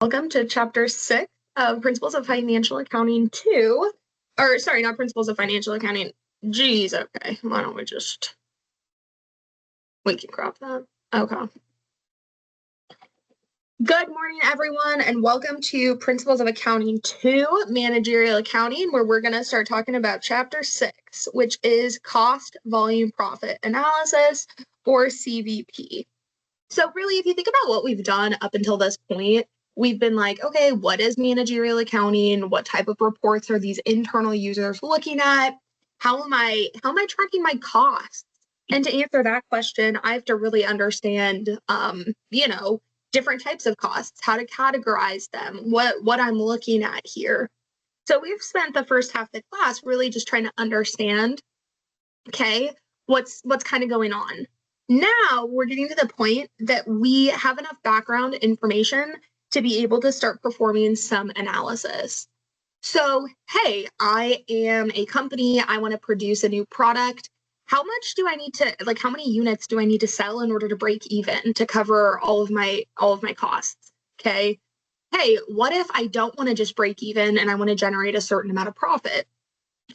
Welcome to Chapter 6 of Principles of Financial Accounting 2. Or, sorry, not Principles of Financial Accounting. Geez, okay. Why don't we can crop that. Okay. Good morning, everyone, and welcome to Principles of Accounting 2, Managerial Accounting, where we're going to start talking about Chapter 6, which is Cost Volume Profit Analysis, or CVP. So really, if you think about what we've done up until this point, we've been like, okay, what is managerial accounting? What type of reports are these internal users looking at? How am I tracking my costs? And to answer that question, I have to really understand, different types of costs, how to categorize them, what I'm looking at here. So we've spent the first half of the class really just trying to understand, okay, what's kind of going on. Now we're getting to the point that we have enough background information to be able to start performing some analysis. So, hey, I am a company, I want to produce a new product. How much do I need to, how many units do I need to sell in order to break even to cover all of my costs? Okay. Hey, what if I don't want to just break even and I want to generate a certain amount of profit?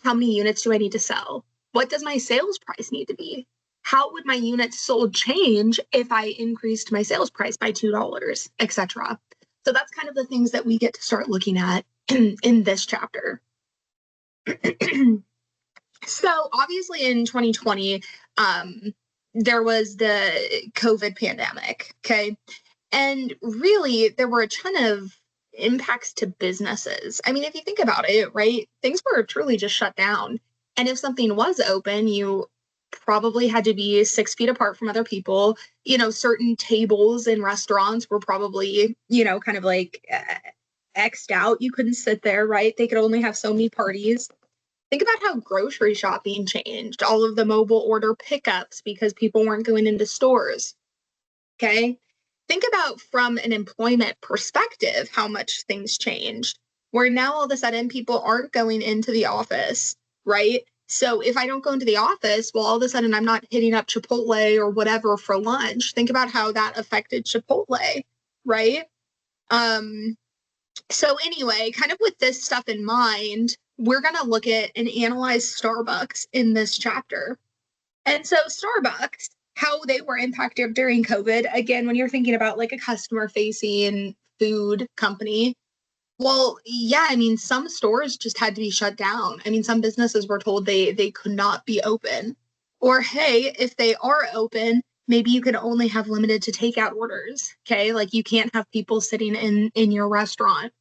How many units do I need to sell? What does my sales price need to be? How would my units sold change if I increased my sales price by $2, etc.? So that's kind of the things that we get to start looking at in this chapter. So obviously in 2020, there was the COVID pandemic, okay? And really, there were a ton of impacts to businesses. I mean, if you think about it, right, things were truly just shut down. And if something was open, you probably had to be 6 feet apart from other people. Certain tables in restaurants were probably, kind of like X'd out. You couldn't sit there, right? They could only have so many parties. Think about how grocery shopping changed, all of the mobile order pickups because people weren't going into stores. Okay. Think about from an employment perspective how much things changed, where now all of a sudden people aren't going into the office, right? So if I don't go into the office, well, all of a sudden I'm not hitting up Chipotle or whatever for lunch. Think about how that affected Chipotle, right? So anyway, kind of with this stuff in mind, we're going to look at and analyze Starbucks in this chapter. And so Starbucks, how they were impacted during COVID, again, when you're thinking about like a customer facing food company, well, yeah, I mean, some stores just had to be shut down. I mean, some businesses were told they could not be open. Or, hey, if they are open, maybe you can only have limited to takeout orders, okay? Like you can't have people sitting in your restaurant.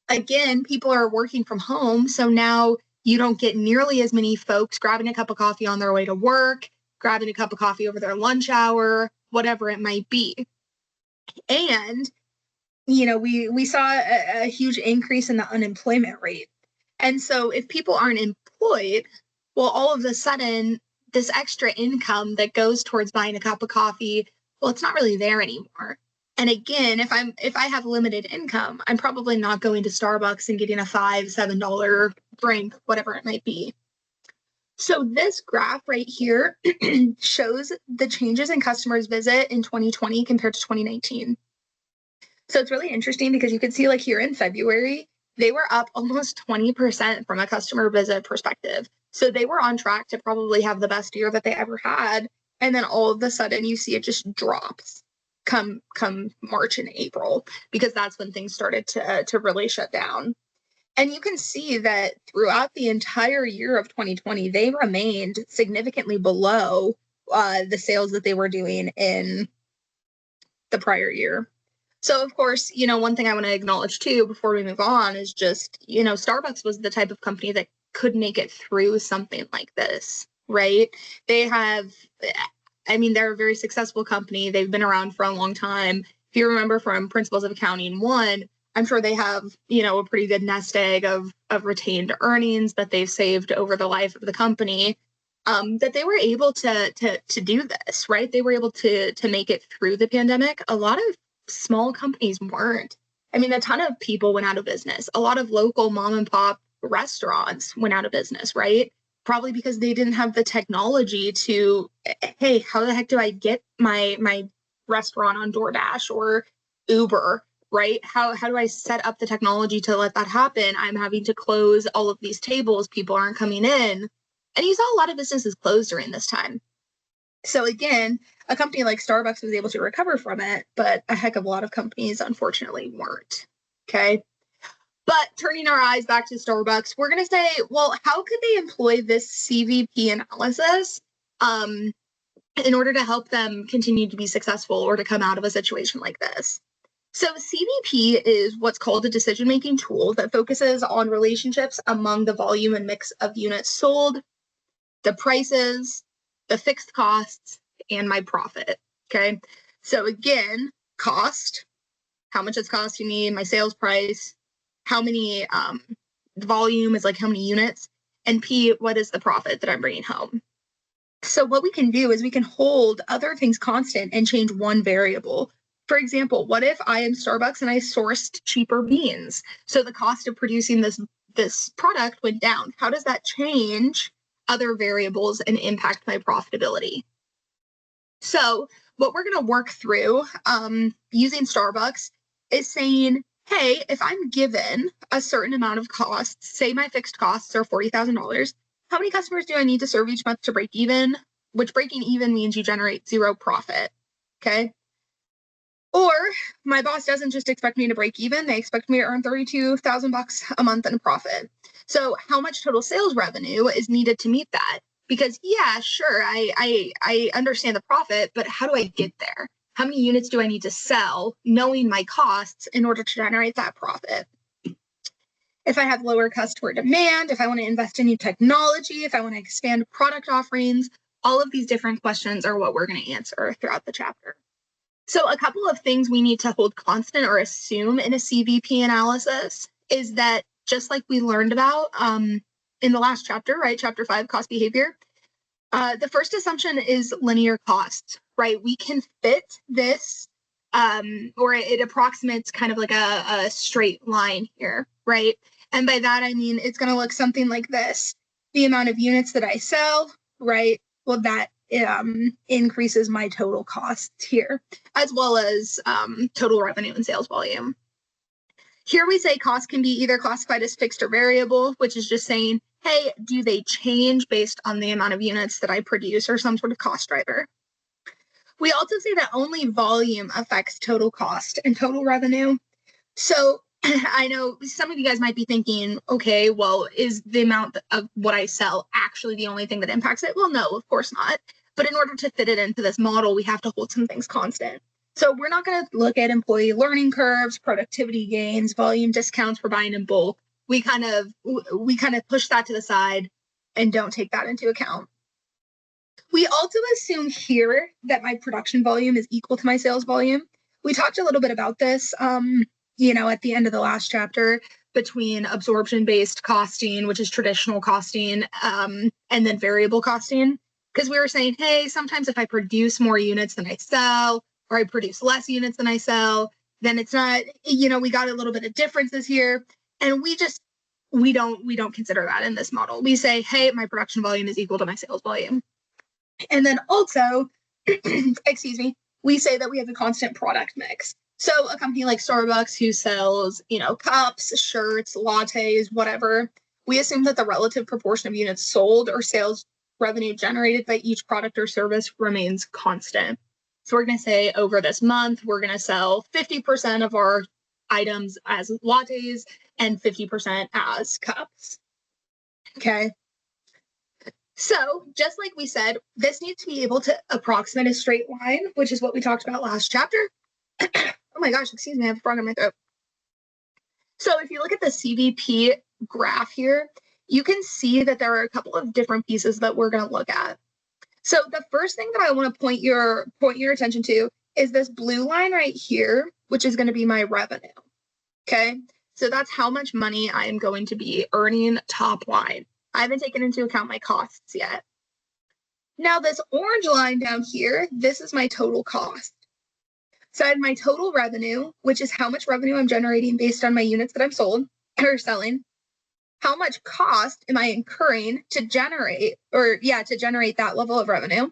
Again, people are working from home, so now you don't get nearly as many folks grabbing a cup of coffee on their way to work, grabbing a cup of coffee over their lunch hour, whatever it might be. And we saw a huge increase in the unemployment rate. And so if people aren't employed, well, all of a sudden, this extra income that goes towards buying a cup of coffee, well, it's not really there anymore. And again, if I have limited income, I'm probably not going to Starbucks and getting a $5-7 drink, whatever it might be. So this graph right here shows the changes in customers visit in 2020 compared to 2019. So it's really interesting because you can see like here in February, they were up almost 20% from a customer visit perspective. So they were on track to probably have the best year that they ever had. And then all of a sudden you see it just drops come March and April, because that's when things started to really shut down. And you can see that throughout the entire year of 2020, they remained significantly below the sales that they were doing in the prior year. So, of course, one thing I want to acknowledge too before we move on is just, Starbucks was the type of company that could make it through something like this, right? They're a very successful company. They've been around for a long time. If you remember from Principles of Accounting 1, I'm sure they have, a pretty good nest egg of retained earnings that they've saved over the life of the company, that they were able to do this, right? They were able to make it through the pandemic. A lot of small companies weren't. I mean, a ton of people went out of business. A lot of local mom and pop restaurants went out of business, right? Probably because they didn't have the technology to, hey, how the heck do I get my restaurant on DoorDash or Uber, right? How do I set up the technology to let that happen? I'm having to close all of these tables. People aren't coming in. And you saw a lot of businesses close during this time. So again, a company like Starbucks was able to recover from it, but a heck of a lot of companies, unfortunately, weren't. Okay. But turning our eyes back to Starbucks, we're going to say, well, how could they employ this CVP analysis in order to help them continue to be successful or to come out of a situation like this? So CVP is what's called a decision-making tool that focuses on relationships among the volume and mix of units sold, the prices, the fixed costs, and my profit. Okay. So again, cost, how much it's costing me, my sales price, how many volume is like how many units, and P, what is the profit that I'm bringing home? So what we can do is we can hold other things constant and change one variable. For example, what if I am Starbucks and I sourced cheaper beans? So the cost of producing this product went down. How does that change other variables and impact my profitability? So what we're going to work through using Starbucks is saying, hey, if I'm given a certain amount of costs, say my fixed costs are $40,000, how many customers do I need to serve each month to break even? Which breaking even means you generate zero profit, okay? Or my boss doesn't just expect me to break even, they expect me to earn $32,000 a month in a profit. So how much total sales revenue is needed to meet that? Because yeah, sure, I understand the profit, but how do I get there? How many units do I need to sell, knowing my costs, in order to generate that profit? If I have lower customer demand, if I want to invest in new technology, if I want to expand product offerings, all of these different questions are what we're going to answer throughout the chapter. So a couple of things we need to hold constant or assume in a CVP analysis is that, just like we learned about in the last chapter, right, chapter 5, cost behavior, the first assumption is linear costs, right? We can fit this, or it approximates kind of like a straight line here, right? And by that, I mean, it's going to look something like this. The amount of units that I sell, right? Well, that increases my total costs here, as well as total revenue and sales volume. Here we say costs can be either classified as fixed or variable, which is just saying, hey, do they change based on the amount of units that I produce, or some sort of cost driver? We also say that only volume affects total cost and total revenue. So I know some of you guys might be thinking, okay, well, is the amount of what I sell actually the only thing that impacts it? Well, no, of course not. But in order to fit it into this model, we have to hold some things constant. So we're not going to look at employee learning curves, productivity gains, volume discounts for buying in bulk. We kind of push that to the side and don't take that into account. We also assume here that my production volume is equal to my sales volume. We talked a little bit about this, at the end of the last chapter, between absorption-based costing, which is traditional costing, and then variable costing. Because we were saying, hey, sometimes if I produce more units than I sell, or I produce less units than I sell, then it's not, we got a little bit of differences here. And we don't consider that in this model. We say, hey, my production volume is equal to my sales volume. And then also, we say that we have a constant product mix. So a company like Starbucks who sells, cups, shirts, lattes, whatever, we assume that the relative proportion of units sold or sales revenue generated by each product or service remains constant. So we're going to say over this month, we're going to sell 50% of our items as lattes and 50% as cups. Okay. So just like we said, this needs to be able to approximate a straight line, which is what we talked about last chapter. Oh my gosh, excuse me, I have a frog in my throat. So if you look at the CVP graph here, you can see that there are a couple of different pieces that we're going to look at. So the first thing that I want to point your attention to is this blue line right here, which is going to be my revenue. Okay, so that's how much money I am going to be earning top line. I haven't taken into account my costs yet. Now this orange line down here, this is my total cost. So I have my total revenue, which is how much revenue I'm generating based on my units that I'm sold or selling. How much cost am I incurring to generate that level of revenue?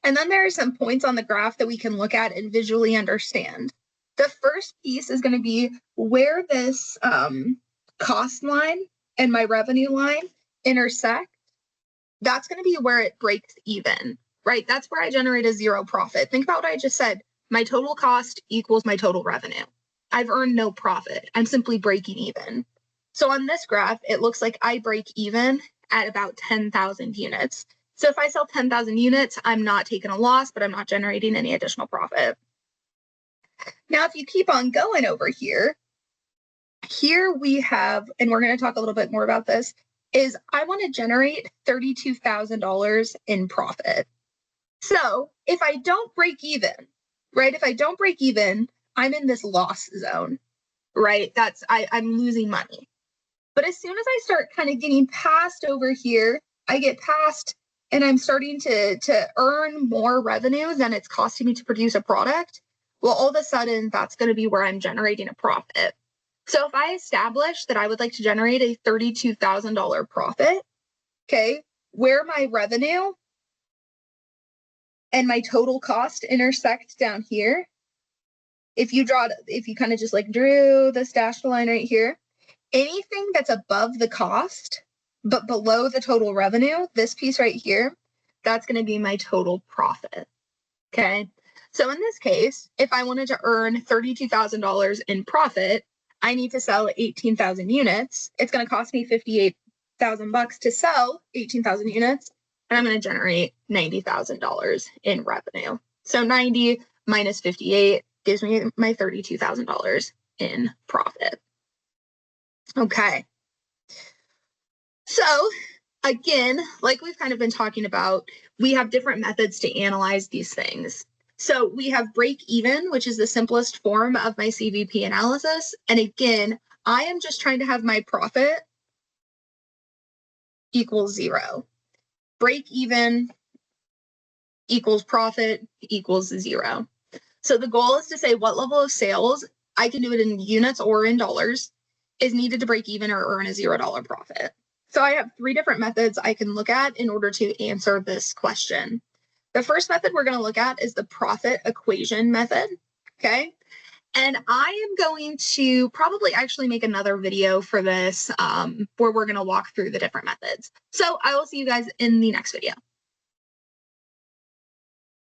And then there are some points on the graph that we can look at and visually understand. The first piece is going to be where this cost line and my revenue line intersect. That's going to be where it breaks even, right? That's where I generate a zero profit. Think about what I just said. My total cost equals my total revenue. I've earned no profit. I'm simply breaking even. So on this graph, it looks like I break even at about 10,000 units. So if I sell 10,000 units, I'm not taking a loss, but I'm not generating any additional profit. Now, if you keep on going over here we have, and we're going to talk a little bit more about this, is I want to generate $32,000 in profit. So if I don't break even, right? If I don't break even, I'm in this loss zone, right? I'm losing money. But as soon as I start kind of getting past over here, I get past and I'm starting to earn more revenue than it's costing me to produce a product. Well, all of a sudden, that's going to be where I'm generating a profit. So if I establish that I would like to generate a $32,000 profit, okay, where my revenue and my total cost intersect down here, if you kind of just like drew this dashed line right here, anything that's above the cost but below the total revenue, this piece right here, that's going to be my total profit. Okay. So in this case, if I wanted to earn $32,000 in profit, I need to sell 18,000 units. It's going to cost me $58,000 to sell 18,000 units, and I'm going to generate $90,000 in revenue. So 90 minus 58 gives me my $32,000 in profit. Okay. So again, like we've kind of been talking about, we have different methods to analyze these things. So we have break even, which is the simplest form of my CVP analysis. And again, I am just trying to have my profit equals zero. Break even equals profit equals zero. So the goal is to say what level of sales, I can do it in units or in dollars, is needed to break even or earn a $0 profit. So I have three different methods I can look at in order to answer this question. The first method we're going to look at is the profit equation method, okay? And I am going to probably actually make another video for this where we're going to walk through the different methods. So I will see you guys in the next video.